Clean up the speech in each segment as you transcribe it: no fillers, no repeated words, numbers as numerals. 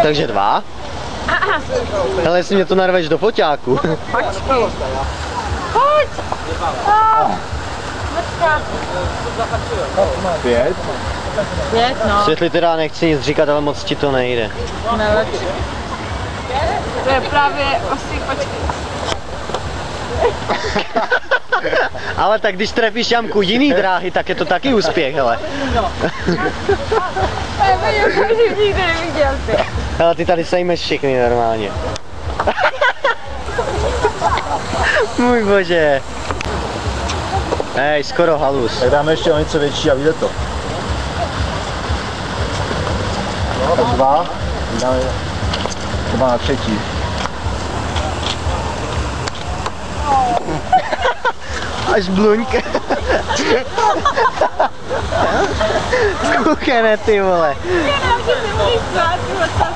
Takže 2. Ale jestli mě to narveš do foťáku. Pojď! Pět? 5, no. Světli teda nechci nic říkat, ale moc ti to nejde. Nejlepší. To je právě osýpačky. Ale tak když trefíš jamku jiný dráhy, tak je to taky úspěch, hele. Já jsem nikdy neviděl ty. Ale ty tady sejmeš všechny normálně. Můj bože. Hej, skoro halus. Tak dáme ještě o něco větší a vyjde to. No, tak 2. Dáme třeba na 3. Až bluňka. Kukene, ty vole. Jenom, že si můžeš zvát, tyhle času.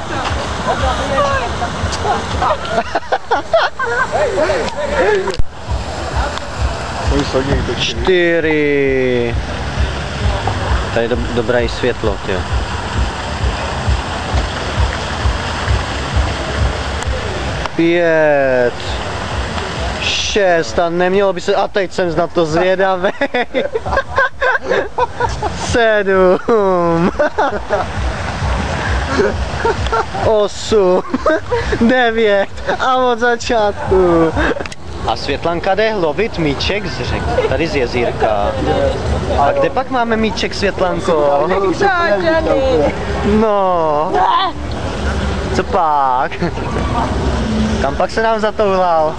4. Tady je dobré světlo, jo. 5. 6. A nemělo by se... A teď jsem na to zvědavý. 7. 8. 9. A od začátku. A Světlanka jde lovit míček z řeky, tady z jezírka. A kde pak máme míček, Světlanko? No. Co pak? Kam pak se nám zatouhlal?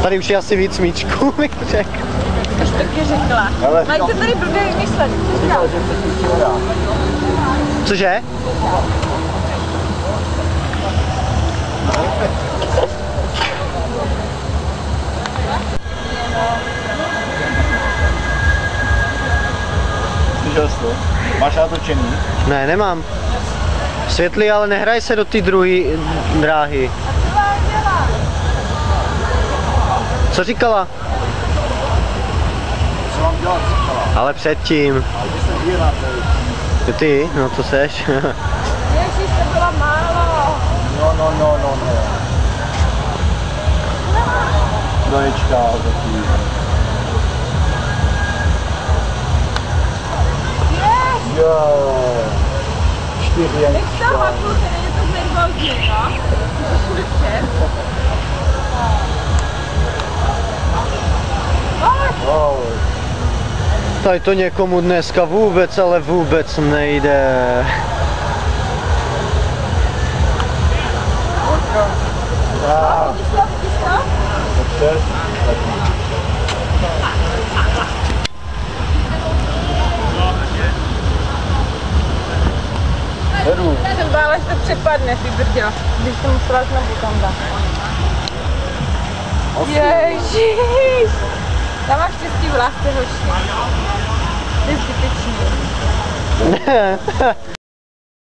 Tady už je asi víc míčků, míček. Až taky řekla. Mají to tady blbě vymyslet. Cože? Máš natočený? Ne, nemám. Světlý, ale nehraj se do té druhé dráhy. Co říkala? Co mám dělat? Ale předtím. Ty, no to seš. Ježíš, to bylo málo. No. Doječka, takový. Jo. 4 jen. Nech to haku, ten je to nervózní, no. Tady to někomu dneska vůbec, ale vůbec nejde. Jsem bála, že to přepadne, ty brďo, když to musela znovu tam dát. Ježíš! Tam máš štěstí v lásce, hoši. To je zbytečný.